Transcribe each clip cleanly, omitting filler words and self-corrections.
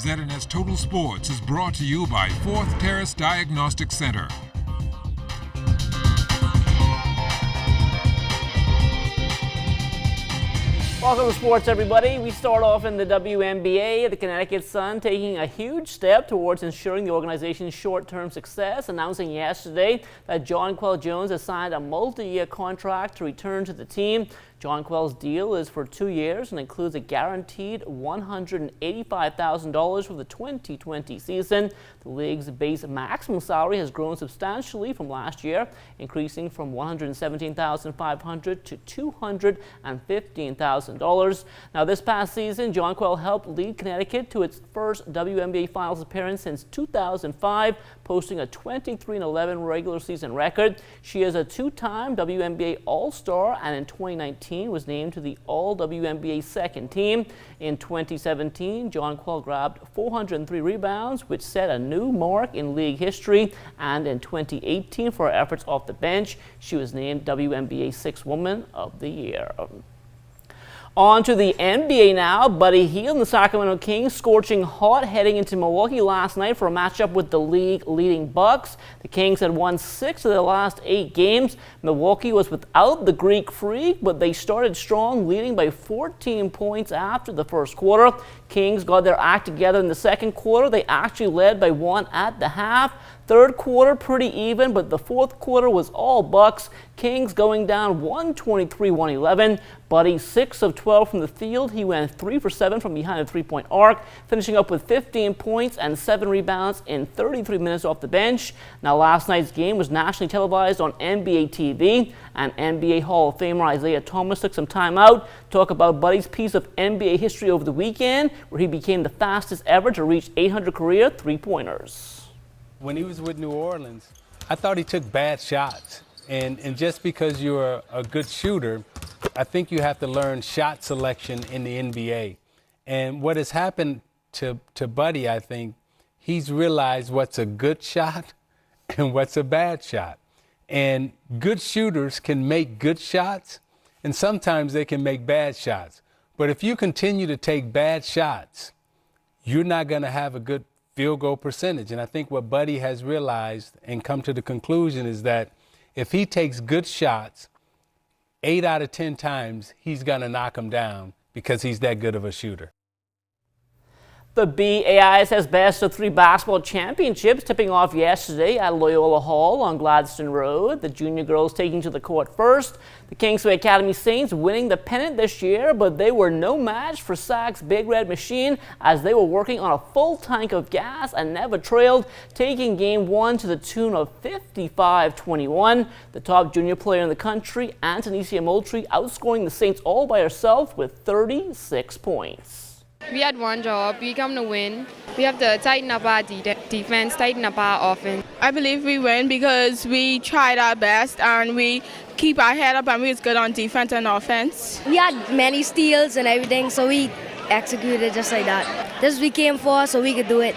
ZNS Total Sports is brought to you by 4th Terrace Diagnostic Center. Welcome to sports, everybody. We start off in the WNBA. The Connecticut Sun taking a huge step towards ensuring the organization's short-term success, announcing yesterday that Jonquel Jones has signed a multi-year contract to return to the team. Jonquel's deal is for 2 years and includes a guaranteed $185,000 for the 2020 season. The league's base maximum salary has grown substantially from last year, increasing from $117,500 to $215,000. Now, this past season, Jonquel helped lead Connecticut to its first WNBA Finals appearance since 2005, posting a 23-11 regular season record. She is a two-time WNBA All-Star, and in 2019 was named to the All-WNBA second team. In 2017, Jonquel grabbed 403 rebounds, which set a new mark in league history. And in 2018, for her efforts off the bench, she was named WNBA Sixth Woman of the Year. On to the NBA now. Buddy Hield and the Sacramento Kings scorching hot heading into Milwaukee last night for a matchup with the league-leading Bucks. The Kings had won 6 of their last 8 games. Milwaukee was without the Greek Freak, but they started strong, leading by 14 points after the first quarter. Kings got their act together in the second quarter. They actually led by 1 at the half. Third quarter pretty even, but the fourth quarter was all Bucks. Kings going down 123-111. Buddy 6 of 12 from the field. He went 3 for 7 from behind the three-point arc, finishing up with 15 points and 7 rebounds in 33 minutes off the bench. Now, last night's game was nationally televised on NBA TV, and NBA Hall of Famer Isaiah Thomas took some time out to talk about Buddy's piece of NBA history over the weekend, where he became the fastest ever to reach 800 career three-pointers. When he was with New Orleans, I thought he took bad shots. And just because you're a good shooter, I think you have to learn shot selection in the NBA. And what has happened to Buddy, I think, he's realized what's a good shot and what's a bad shot. And good shooters can make good shots, and sometimes they can make bad shots. But if you continue to take bad shots, you're not going to have a good field goal percentage. And I think what Buddy has realized and come to the conclusion is that if he takes good shots, 8 out of 10 times, he's going to knock them down because he's that good of a shooter. The BAISS Best of 3 basketball championships tipping off yesterday at Loyola Hall on Gladstone Road. The junior girls taking to the court first. The Kingsway Academy Saints winning the pennant this year, but they were no match for Sac's Big Red Machine as they were working on a full tank of gas and never trailed, taking game 1 to the tune of 55-21. The top junior player in the country, Antonesia Moultrie, outscoring the Saints all by herself with 36 points. We had one job. We come to win. We have to tighten up our defense, tighten up our offense. I believe we win because we tried our best and we keep our head up and we was good on defense and offense. We had many steals and everything, so we executed just like that. This we came for, so we could do it.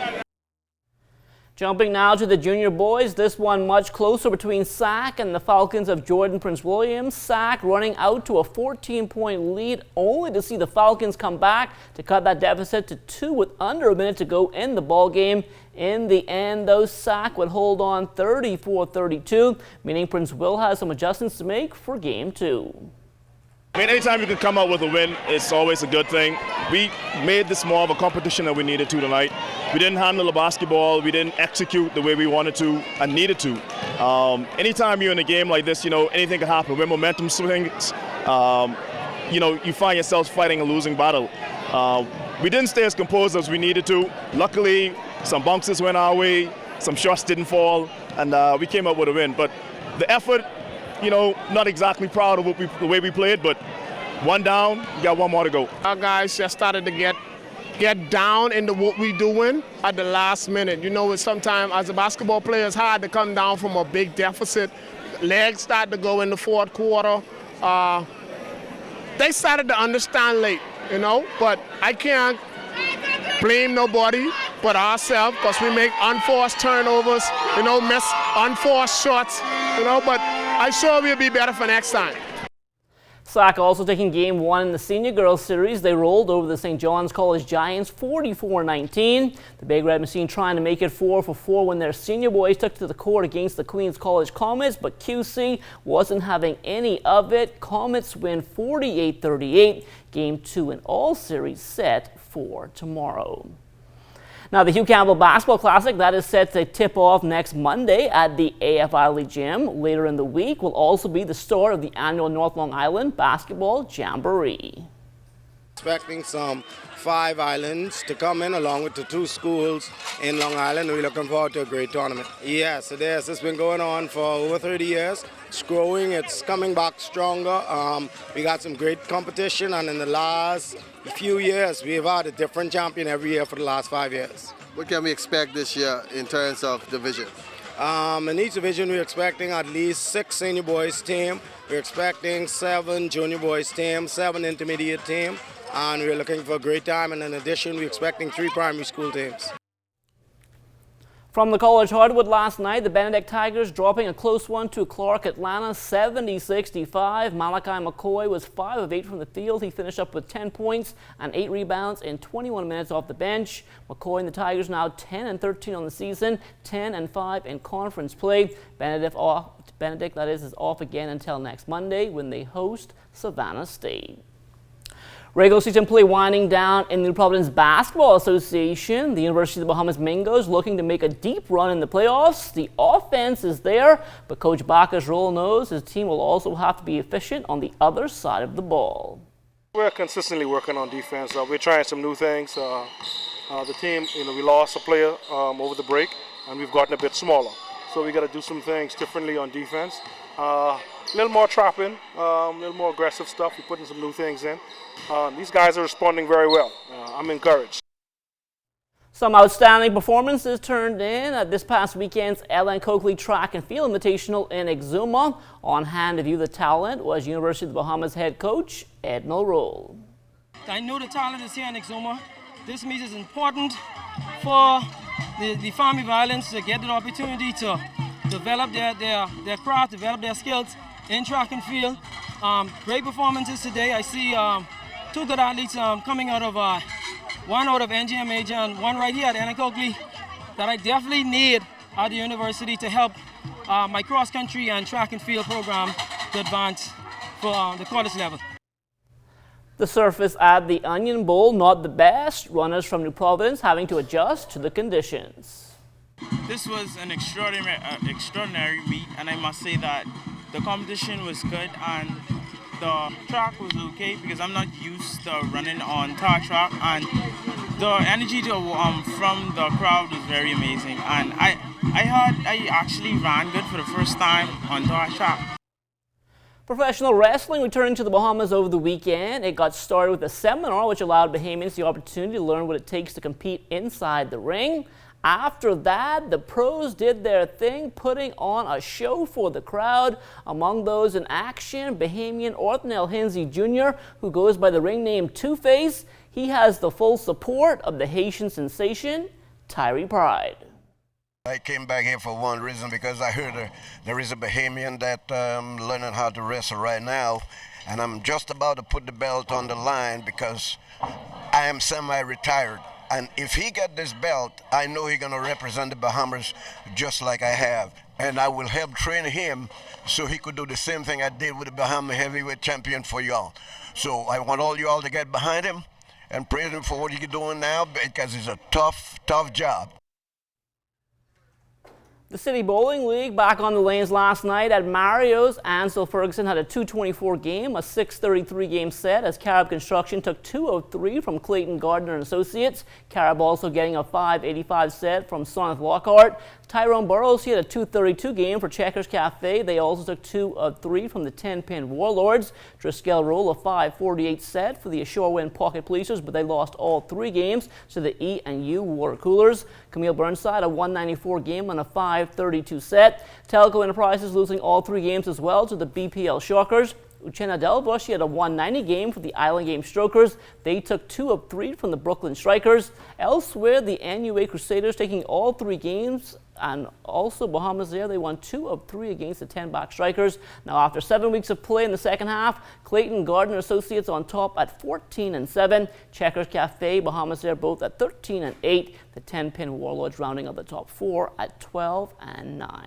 Jumping now to the junior boys, this one much closer between Sac and the Falcons of Jordan Prince Williams. Sac running out to a 14-point lead, only to see the Falcons come back to cut that deficit to 2 with under a minute to go in the ball game. In the end, though, Sac would hold on 34-32, meaning Prince Will has some adjustments to make for game 2. I mean, anytime you can come out with a win, it's always a good thing. We made this more of a competition than we needed to tonight. We didn't handle the basketball. We didn't execute the way we wanted to and needed to. Anytime you're in a game like this, you know, anything can happen. When momentum swings, you know, you find yourselves fighting a losing battle. We didn't stay as composed as we needed to. Luckily, some bounces went our way, some shots didn't fall, and we came up with a win. But the effort, you know, not exactly proud of the way we played, but one down, we got one more to go. Our guys just started to get down into what we're doing at the last minute. You know, sometimes as a basketball player, it's hard to come down from a big deficit. Legs start to go in the fourth quarter. They started to understand late, you know, but I can't blame nobody but ourselves because we make unforced turnovers, you know, miss unforced shots, you know, but I'm sure we'll be better for next time. Sac also taking game 1 in the senior girls series. They rolled over the St. John's College Giants 44-19. The Big Red Machine trying to make it 4-4 when their senior boys took to the court against the Queens College Comets, but QC wasn't having any of it. Comets win 48-38. Game 2 in all series set for tomorrow. Now, the Hugh Campbell Basketball Classic, that is set to tip off next Monday at the AFI League Gym. Later in the week will also be the start of the annual North Long Island Basketball Jamboree. Expecting some 5 islands to come in along with the 2 schools in Long Island. We're looking forward to a great tournament. Yes, it is. It's been going on for over 30 years. It's growing. It's coming back stronger. We got some great competition, and in the last few years, we've had a different champion every year for the last 5 years. What can we expect this year in terms of division? In each division, we're expecting at least 6 senior boys team. We're expecting 7 junior boys team, 7 intermediate team, and we're looking for a great time. And in addition, we're expecting 3 primary school teams. From the college hardwood last night, the Benedict Tigers dropping a close one to Clark Atlanta 70-65. MALACHI MCCOY was 5 of 8 from the field. He finished up with 10 points and 8 rebounds in 21 minutes off the bench. MCCOY and the Tigers now 10-13 on the season, 10-5 in conference play. Benedict, that is off again until next Monday when they host Savannah State. Regular season play winding down in the New Providence Basketball Association. The University of the Bahamas MINGOES looking to make a deep run in the playoffs. The offense is there, but Coach Baca's role knows his team will also have to be efficient on the other side of the ball. We're consistently working on defense. We're trying some new things. The team, we lost a player over the break, and we've gotten a bit smaller. So we got to do some things differently on defense. A little more trapping, a little more aggressive stuff. We're putting some new things in. These guys are responding very well. I'm encouraged. Some outstanding performances turned in at this past weekend's Ellen Coakley Track and Field Invitational in Exuma. On hand to view the talent was University of the Bahamas head coach Edna Roll. I know the talent is here in Exuma. This meet is important for the family violence to get the opportunity to develop their craft, develop their skills in track and field. Great performances today. I see 2 good athletes coming out of one out of NGM Major and one right here at Ellen Coakley that I definitely need at the university to help my cross country and track and field program to advance for the college level. The surface at the Onion Bowl not the best. Runners from New Providence having to adjust to the conditions. This was an extraordinary meet, and I must say that the competition was good and the track was okay because I'm not used to running on tar track, and the energy from the crowd was very amazing, and I actually ran good for the first time on tar track. Professional wrestling returning to the Bahamas over the weekend. It got started with a seminar which allowed Bahamians the opportunity to learn what it takes to compete inside the ring. After that, the pros did their thing, putting on a show for the crowd. Among those in action, Bahamian Orthnell Hinsey Jr., who goes by the ring name Two-Face. He has the full support of the Haitian sensation, Tyree Pride. I came back here for one reason, because I heard there is a Bahamian that learning how to wrestle right now, and I'm just about to put the belt on the line because I am semi-retired. And if he get this belt, I know he's going to represent the Bahamas just like I have. And I will help train him so he could do the same thing I did with the Bahama heavyweight champion for y'all. So I want all y'all to get behind him and praise him for what he's doing now, because it's a tough, tough job. The City Bowling League back on the lanes last night at Mario's. Ansel Ferguson had a 2:24 game, a 6:33 game set as Carib Construction took 2 of 3 from Clayton Gardner and Associates. Carib also getting a 5:85 set from Soneth Lockhart. Tyrone Burrows, he had a 2:32 game for Checkers Cafe. They also took 2 of 3 from the 10-pin Warlords. Driscoll Roll a 5:48 set for the Ashore-Wind Pocket Policers, but they lost all 3 games to the E&U Water Coolers. Camille Burnside a 194 game on a 5:32 set. Telco Enterprises losing all 3 games as well to the BPL Shockers. Uchenna Delbush, he had a 190 game for the Island Game Strokers. They took 2 of 3 from the Brooklyn Strikers. Elsewhere, the NUA Crusaders taking all 3 games And also Bahamas there, they won 2 of 3 against the 10-back Strikers. Now after 7 weeks of play in the second half, Clayton Gardner Associates on top at 14-7. Checkers Cafe, Bahamas there both at 13-8. The 10-pin Warlords rounding up the top 4 at 12-9.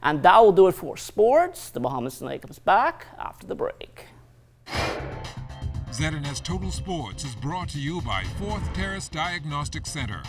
And that will do it for sports. The Bahamas Tonight comes back after the break. ZNS Total Sports is brought to you by 4th Terrace Diagnostic Center.